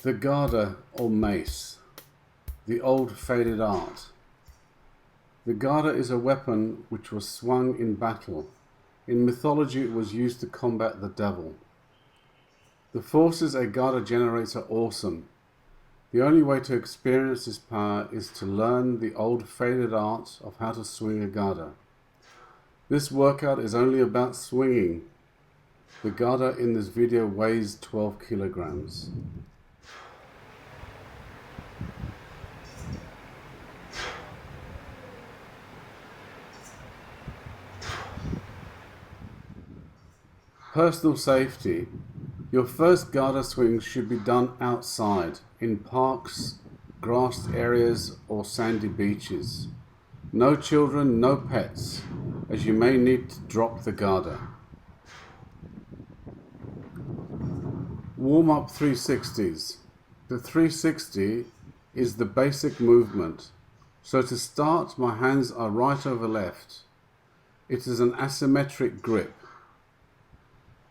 The Gada or Mace, the old faded art. The Gada is a weapon which was swung in battle. In mythology it was used to combat the devil. The forces a Gada generates are awesome. The only way to experience this power is to learn the old faded art of how to swing a Gada. This workout is only about swinging. The Gada in this video weighs 12 kilograms. Personal safety. Your first Gada swing should be done outside, in parks, grassed areas or sandy beaches. No children, no pets, as you may need to drop the Gada. Warm-up 360s. The 360 is the basic movement. So to start, my hands are right over left. It is an asymmetric grip.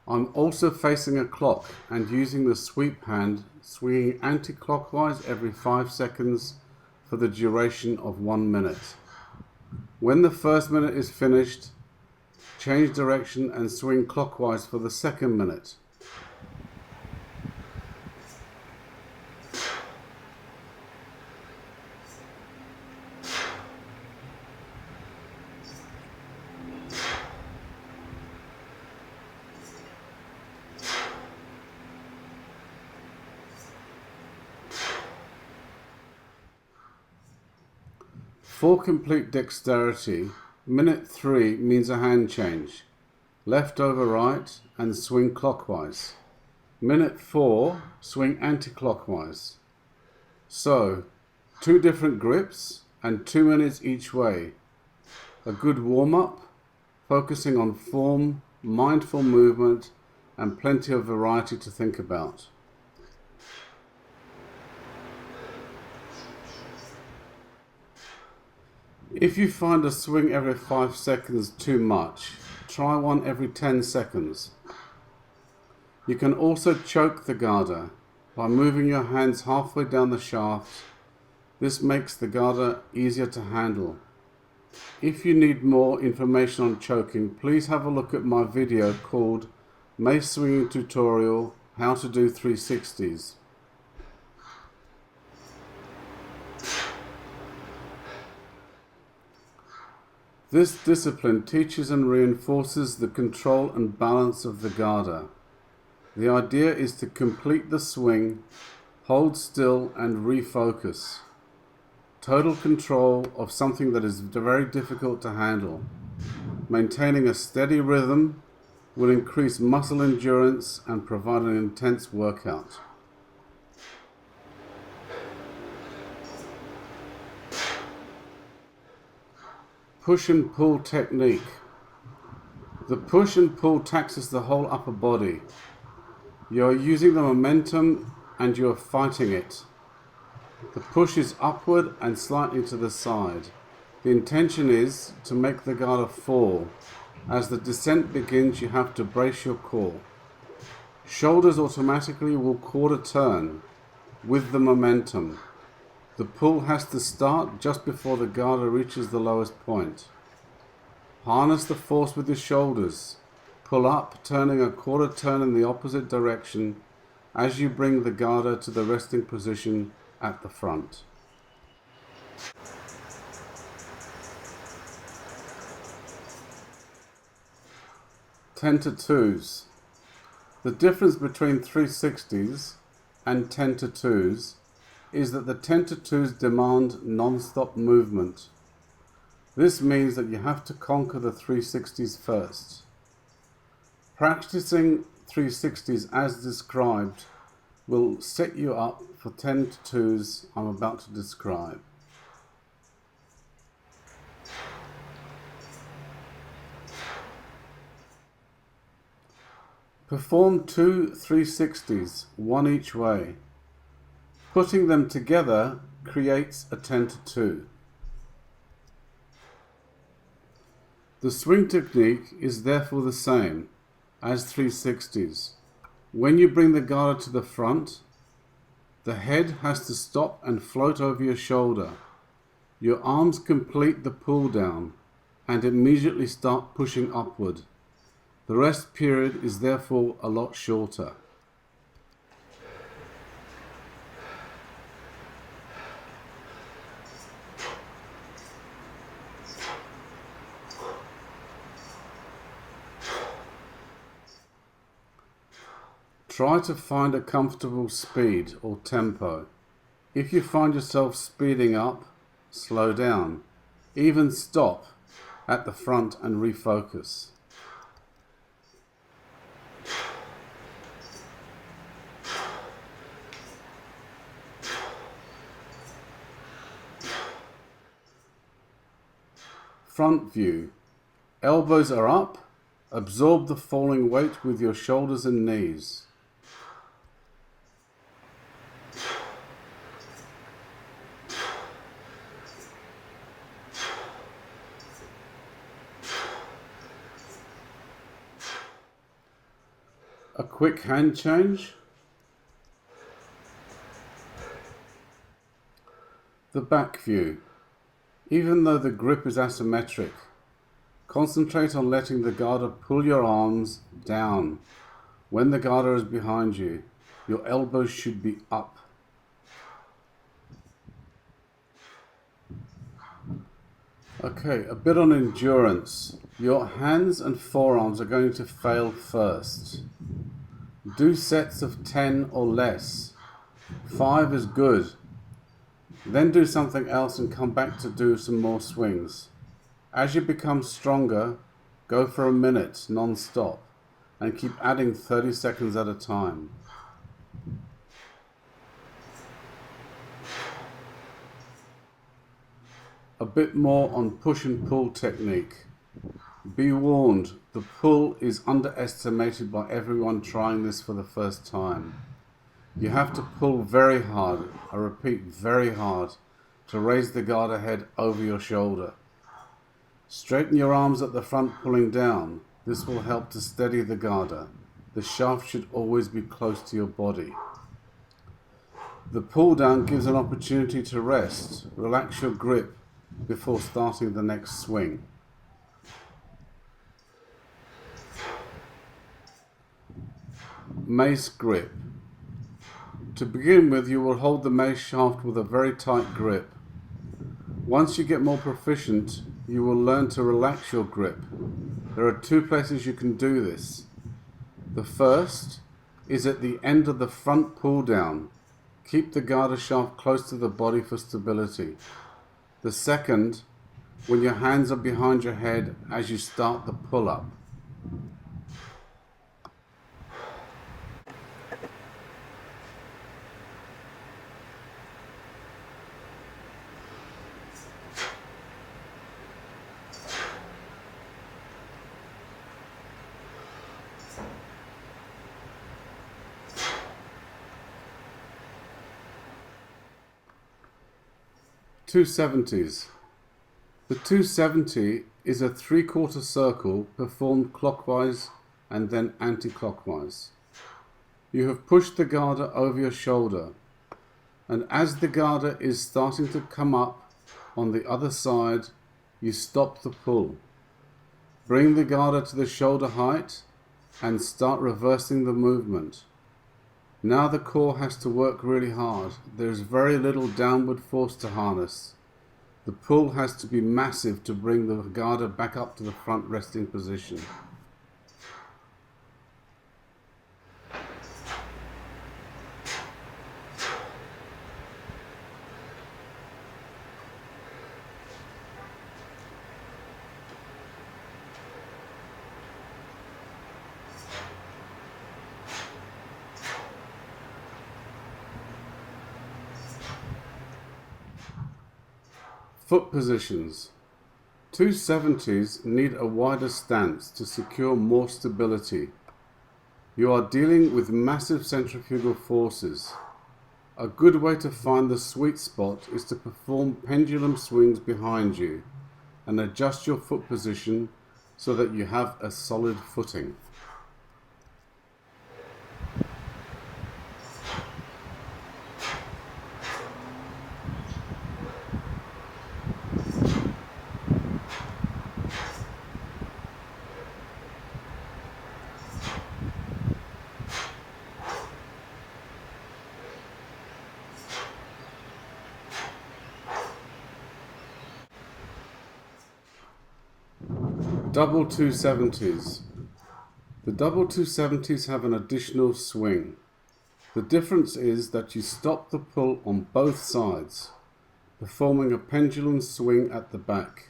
I'm also facing a clock and using the sweep hand, swinging anti-clockwise every 5 seconds for the duration of 1 minute. When the first minute is finished, change direction and swing clockwise for the second minute. For complete dexterity, minute 3 means a hand change, left over right and swing clockwise. Minute 4, swing anti-clockwise. So, 2 different grips and 2 minutes each way. A good warm-up, focusing on form, mindful movement and plenty of variety to think about. If you find a swing every 5 seconds too much, try one every 10 seconds. You can also choke the Gada by moving your hands halfway down the shaft. This makes the Gada easier to handle. If you need more information on choking, please have a look at my video called Mace Swinging Tutorial, How to Do 360s. This discipline teaches and reinforces the control and balance of the Gada. The idea is to complete the swing, hold still and refocus. Total control of something that is very difficult to handle. Maintaining a steady rhythm will increase muscle endurance and provide an intense workout. Push and pull technique. The push and pull taxes the whole upper body. You are using the momentum and you are fighting it. The push is upward and slightly to the side. The intention is to make the Gada fall. As the descent begins, you have to brace your core. Shoulders automatically will quarter turn with the momentum. The pull has to start just before the Gada reaches the lowest point. Harness the force with your shoulders. Pull up, turning a quarter turn in the opposite direction as you bring the Gada to the resting position at the front. Ten to twos. The difference between 360s and 10 to twos is that the 10 to twos demand non-stop movement. This means that you have to conquer the 360s first. Practicing 360s as described will set you up for 10 to twos I'm about to describe. Perform 2 360s, one each way. Putting them together creates a 10 to 2. The swing technique is therefore the same as 360s. When you bring the Gada to the front, The head has to stop and float over your shoulder. Your arms complete the pull down and immediately start pushing upward. The rest period is therefore a lot shorter. Try to find a comfortable speed or tempo. If you find yourself speeding up, slow down. Even stop at the front and refocus. Front view. Elbows are up. Absorb the falling weight with your shoulders and knees. A quick hand change. The back view. Even though the grip is asymmetric, concentrate on letting the Gada pull your arms down. When the Gada is behind you, your elbows should be up. Okay, a bit on endurance. Your hands and forearms are going to fail first. Do sets of 10 or less. 5 is good. Then do something else and come back to do some more swings. As you become stronger, go for a minute non-stop and keep adding 30 seconds at a time. A bit more on push and pull technique. Be warned, the pull is underestimated by everyone trying this for the first time. You have to pull very hard, I repeat very hard, to raise the Gada head over your shoulder. Straighten your arms at the front pulling down. This will help to steady the Gada. The shaft should always be close to your body. The pull down gives an opportunity to rest. Relax your grip before starting the next swing. Mace grip. To begin with, you will hold the mace shaft with a very tight grip. Once you get more proficient, you will learn to relax your grip. There are 2 places you can do this. The first is at the end of the front pull down. Keep the Gada shaft close to the body for stability. The second, when your hands are behind your head as you start the pull up. .270s. The 270 is a 3/4 circle performed clockwise and then anti-clockwise. You have pushed the Gada over your shoulder, and as the Gada is starting to come up on the other side, you stop the pull. Bring the Gada to the shoulder height and start reversing the movement. Now the core has to work really hard. There is very little downward force to harness. The pull has to be massive to bring the Gada back up to the front resting position. Foot positions. 270s need a wider stance to secure more stability. You are dealing with massive centrifugal forces. A good way to find the sweet spot is to perform pendulum swings behind you and adjust your foot position so that you have a solid footing. Double 270s. The double 270s have an additional swing. The difference is that you stop the pull on both sides, performing a pendulum swing at the back.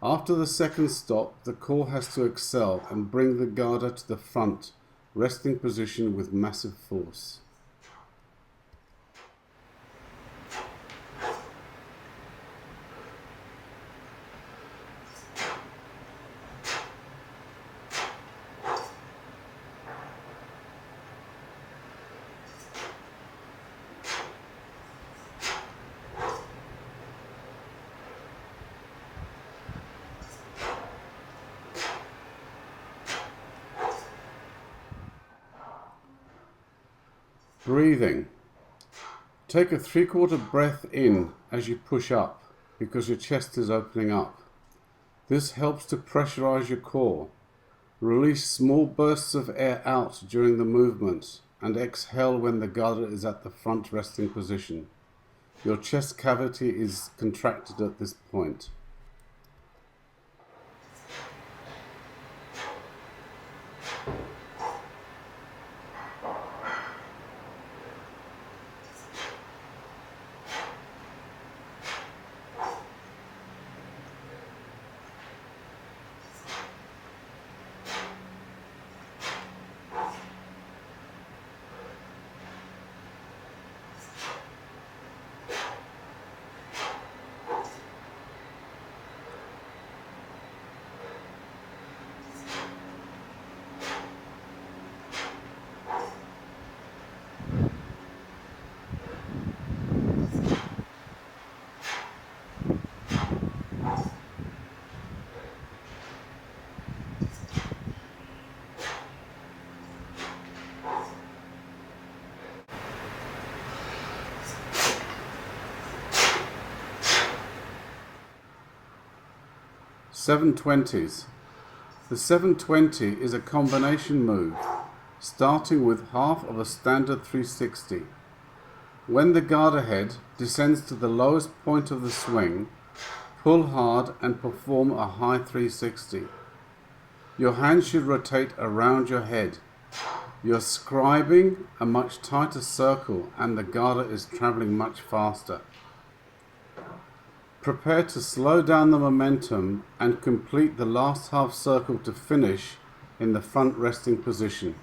After the second stop, the core has to excel and bring the Gada to the front, resting position with massive force. Breathing. Take a 3/4 breath in as you push up because your chest is opening up. This helps to pressurize your core. Release small bursts of air out during the movement and exhale when the Gada is at the front resting position. Your chest cavity is contracted at this point. Seven 20s. The 720 is a combination move, starting with half of a standard 360. When the Gada head descends to the lowest point of the swing, pull hard and perform a high 360. Your hand should rotate around your head. You're scribing a much tighter circle and the Gada is traveling much faster. Prepare to slow down the momentum and complete the last half circle to finish in the front resting position.